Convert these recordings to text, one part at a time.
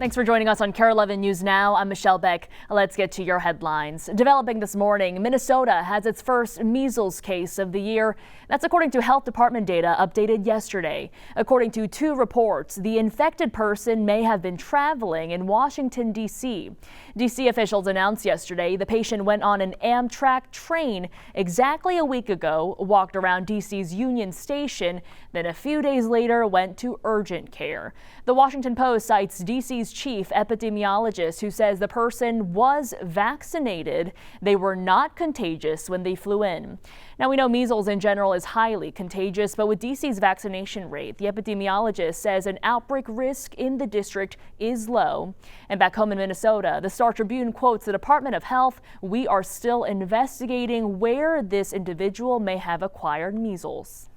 Thanks for joining us on KARE 11 News Now. I'm Michelle Beck. Let's get to your headlines. Developing this morning, Minnesota has its first measles case of the year. That's according to Health Department data updated yesterday. According to two reports, the infected person may have been traveling in Washington, D.C. D.C. officials announced yesterday the patient went on an Amtrak train exactly a week ago, walked around D.C.'s Union Station, then a few days later went to urgent care. The Washington Post cites D.C.'s chief epidemiologist who says the person was vaccinated. They were not contagious when they flew in. Now, we know measles in general is highly contagious, but with D.C.'s vaccination rate, the epidemiologist says an outbreak risk in the district is low. And back home in Minnesota, the Star Tribune quotes the Department of Health, "We are still investigating where this individual may have acquired measles."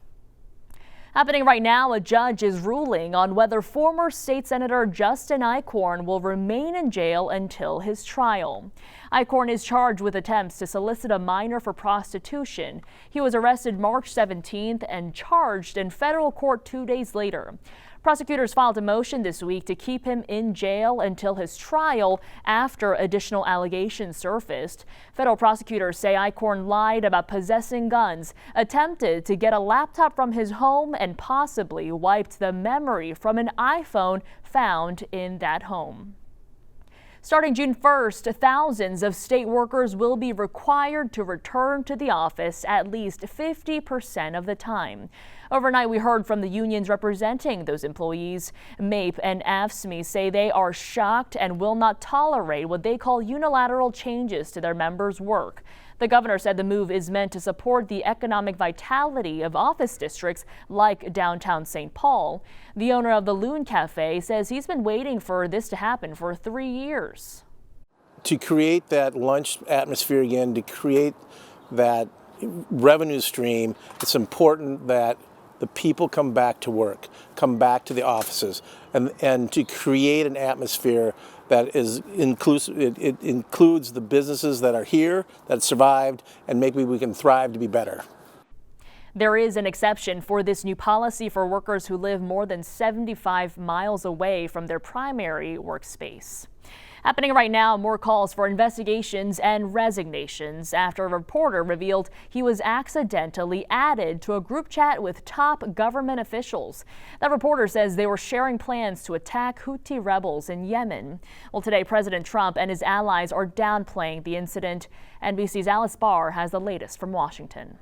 Happening right now, a judge is ruling on whether former state senator Justin Eichorn will remain in jail until his trial. Eichorn is charged with attempts to solicit a minor for prostitution. He was arrested March 17th and charged in federal court 2 days later. Prosecutors filed a motion this week to keep him in jail until his trial after additional allegations surfaced. Federal prosecutors say Eichorn lied about possessing guns, attempted to get a laptop from his home, and possibly wiped the memory from an iPhone found in that home. Starting June 1st, thousands of state workers will be required to return to the office at least 50% of the time. Overnight, we heard from the unions representing those employees. MAPE and AFSCME say they are shocked and will not tolerate what they call unilateral changes to their members' work. The governor said the move is meant to support the economic vitality of office districts like downtown St. Paul. The owner of the Loon Cafe says he's been waiting for this to happen for 3 years. To create that lunch atmosphere again, to create that revenue stream, it's important that the people come back to work, come back to the offices, and to create an atmosphere that is inclusive. It includes the businesses that are here, that survived, and maybe we can thrive to be better. There is an exception for this new policy for workers who live more than 75 miles away from their primary workspace. Happening right now, more calls for investigations and resignations after a reporter revealed he was accidentally added to a group chat with top government officials. That reporter says they were sharing plans to attack Houthi rebels in Yemen. Well, today, President Trump and his allies are downplaying the incident. NBC's Alice Barr has the latest from Washington.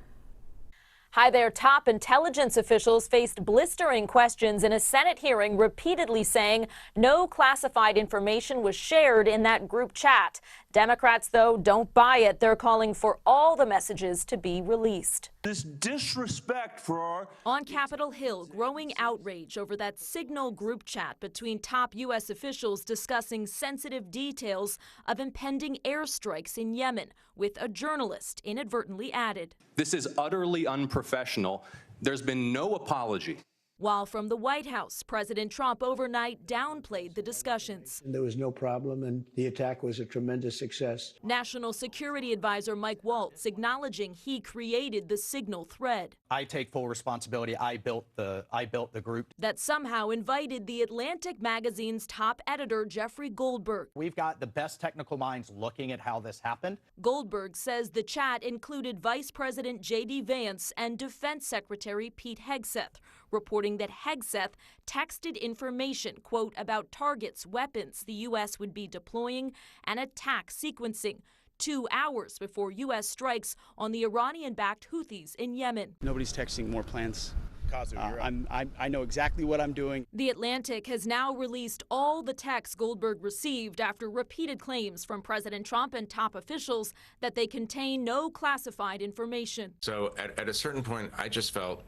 Hi there. Top intelligence officials faced blistering questions in a Senate hearing, repeatedly saying no classified information was shared in that group chat. Democrats, though, don't buy it. They're calling for all the messages to be released. This disrespect for our... On Capitol Hill, growing outrage over that Signal group chat between top U.S. officials discussing sensitive details of impending airstrikes in Yemen, with a journalist inadvertently added. This is utterly unprofessional. There's been no apology. While from the White House, President Trump overnight downplayed the discussions. There was no problem, and the attack was a tremendous success. National Security Advisor Mike Waltz acknowledging he created the Signal thread. I take full responsibility. I built the group. That somehow invited the Atlantic magazine's top editor, Jeffrey Goldberg. We've got the best technical minds looking at how this happened. Goldberg says the chat included Vice President J.D. Vance and Defense Secretary Pete Hegseth, reporting that Hegseth texted information, quote, about targets, weapons the U.S. would be deploying, and attack sequencing 2 hours before U.S. strikes on the Iranian-backed Houthis in Yemen. Nobody's texting more plans. I know exactly what I'm doing. The Atlantic has now released all the texts Goldberg received after repeated claims from President Trump and top officials that they contain no classified information. So at a certain point, I just felt,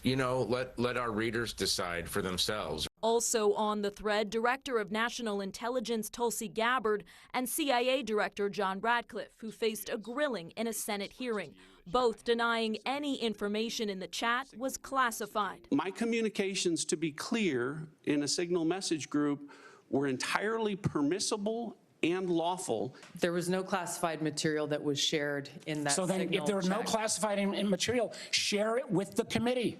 you know, let our readers decide for themselves. Also on the thread, Director of National Intelligence Tulsi Gabbard and CIA Director John Ratcliffe, who faced a grilling in a Senate hearing, both denying any information in the chat was classified. My communications, to be clear, in a Signal message group were entirely permissible and lawful. There was no classified material that was shared in that. So then if there was no classified material, share it with the committee.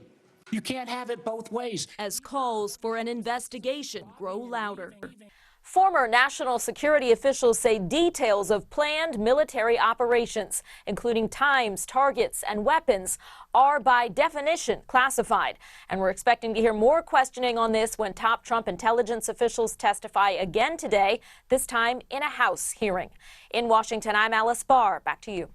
You can't have it both ways. As calls for an investigation grow louder. Former national security officials say details of planned military operations, including times, targets, and weapons, are by definition classified. And we're expecting to hear more questioning on this when top Trump intelligence officials testify again today, this time in a House hearing. In Washington, I'm Alice Barr. Back to you.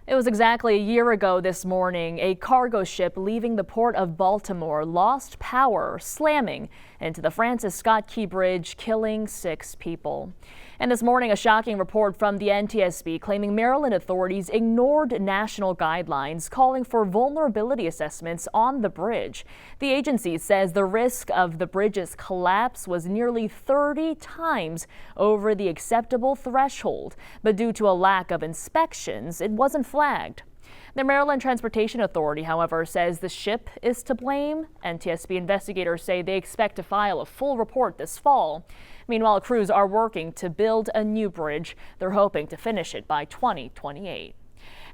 It was exactly a year ago this morning, a cargo ship leaving the port of Baltimore lost power, slamming into the Francis Scott Key Bridge, killing 6 people. And this morning, a shocking report from the NTSB claiming Maryland authorities ignored national guidelines calling for vulnerability assessments on the bridge. The agency says the risk of the bridge's collapse was nearly 30 times over the acceptable threshold, but due to a lack of inspections, it wasn't flagged. The Maryland Transportation Authority, however, says the ship is to blame. NTSB investigators say they expect to file a full report this fall. Meanwhile, crews are working to build a new bridge. They're hoping to finish it by 2028.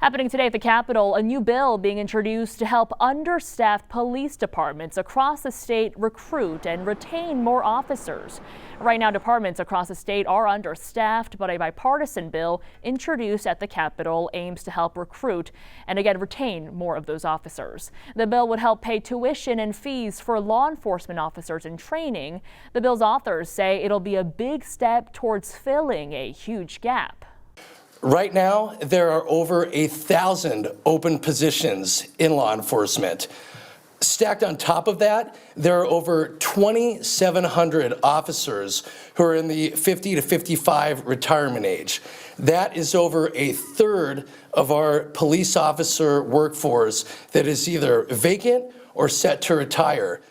Happening today at the Capitol, a new bill being introduced to help understaffed police departments across the state recruit and retain more officers. Right now, departments across the state are understaffed, but a bipartisan bill introduced at the Capitol aims to help recruit and again retain more of those officers. The bill would help pay tuition and fees for law enforcement officers in training. The bill's authors say it'll be a big step towards filling a huge gap. Right now, there are over 1,000 open positions in law enforcement. Stacked on top of that, there are over 2,700 officers who are in the 50 to 55 retirement age. That is over a third of our police officer workforce that is either vacant or set to retire.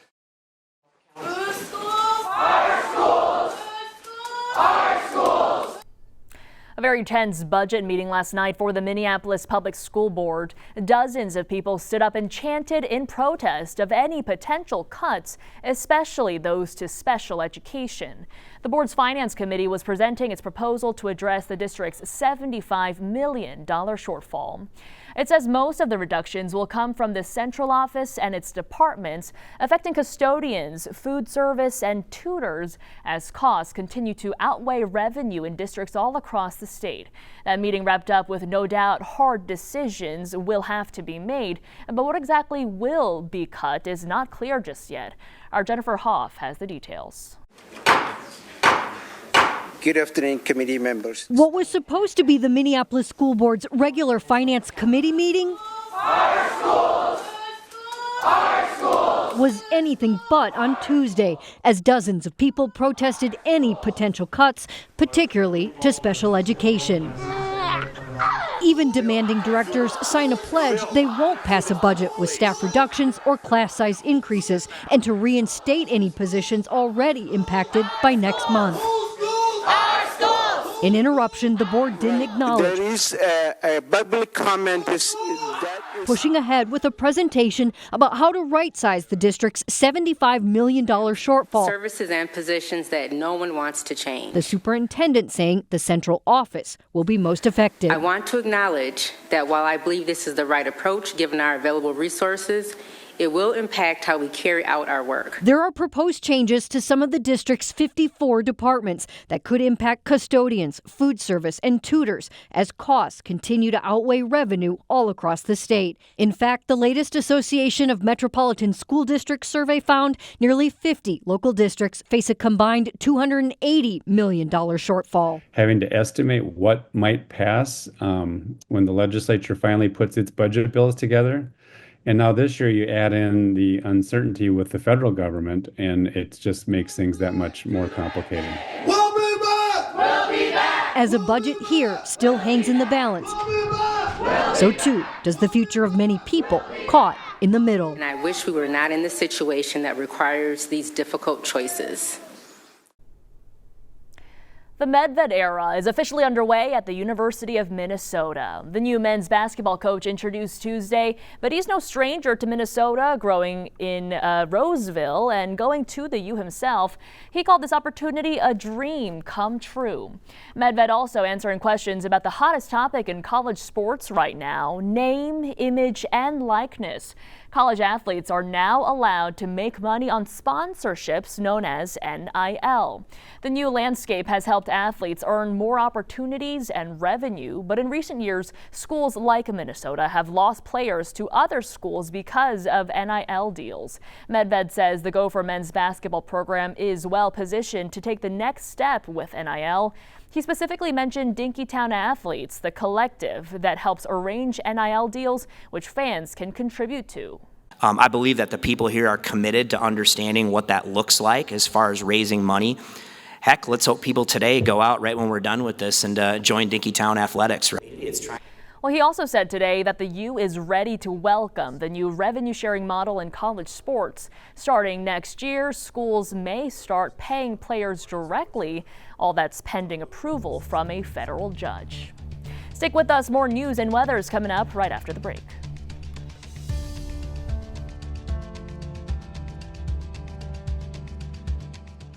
A very tense budget meeting last night for the Minneapolis Public School Board. Dozens of people stood up and chanted in protest of any potential cuts, especially those to special education. The board's finance committee was presenting its proposal to address the district's $75 million shortfall. It says most of the reductions will come from the central office and its departments, affecting custodians, food service, and tutors as costs continue to outweigh revenue in districts all across the state. That meeting wrapped up with no doubt hard decisions will have to be made, but what exactly will be cut is not clear just yet. Our Jennifer Hoff has the details. Good afternoon, committee members. What was supposed to be the Minneapolis School Board's regular finance committee meeting was anything but on Tuesday, as dozens of people protested any potential cuts, particularly to special education. Even demanding directors sign a pledge they won't pass a budget with staff reductions or class size increases, and to reinstate any positions already impacted by next month. An interruption the board didn't acknowledge. There is a public comment pushing ahead with a presentation about how to right-size the district's $75 million shortfall. Services and positions that no one wants to change. The superintendent saying the central office will be most effective. I want to acknowledge that while I believe this is the right approach given our available resources, it will impact how we carry out our work. There are proposed changes to some of the district's 54 departments that could impact custodians, food service, and tutors as costs continue to outweigh revenue all across the state. In fact, the latest Association of Metropolitan School Districts survey found nearly 50 local districts face a combined $280 million shortfall. Having to estimate what might pass when the legislature finally puts its budget bills together. And now this year you add in the uncertainty with the federal government, and it just makes things that much more complicated. We'll be back! We'll be back! As a budget here still hangs in the balance, so too does the future of many people caught in the middle. And I wish we were not in the situation that requires these difficult choices. The Medved era is officially underway at the University of Minnesota. The new men's basketball coach introduced Tuesday, but he's no stranger to Minnesota, growing in Roseville and going to the U himself. He called this opportunity a dream come true. Medved also answering questions about the hottest topic in college sports right now: name, image, and likeness. College athletes are now allowed to make money on sponsorships known as NIL. The new landscape has helped athletes earn more opportunities and revenue, but in recent years, schools like Minnesota have lost players to other schools because of NIL deals. Medved says the Gopher men's basketball program is well positioned to take the next step with NIL. He specifically mentioned Dinkytown Athletes, the collective that helps arrange NIL deals, which fans can contribute to. I believe that the people here are committed to understanding what that looks like as far as raising money. Heck, let's hope people today go out right when we're done with this and join Dinkytown Athletics. Well, he also said today that the U is ready to welcome the new revenue sharing model in college sports. Starting next year, schools may start paying players directly. All that's pending approval from a federal judge. Stick with us. More news and weather is coming up right after the break.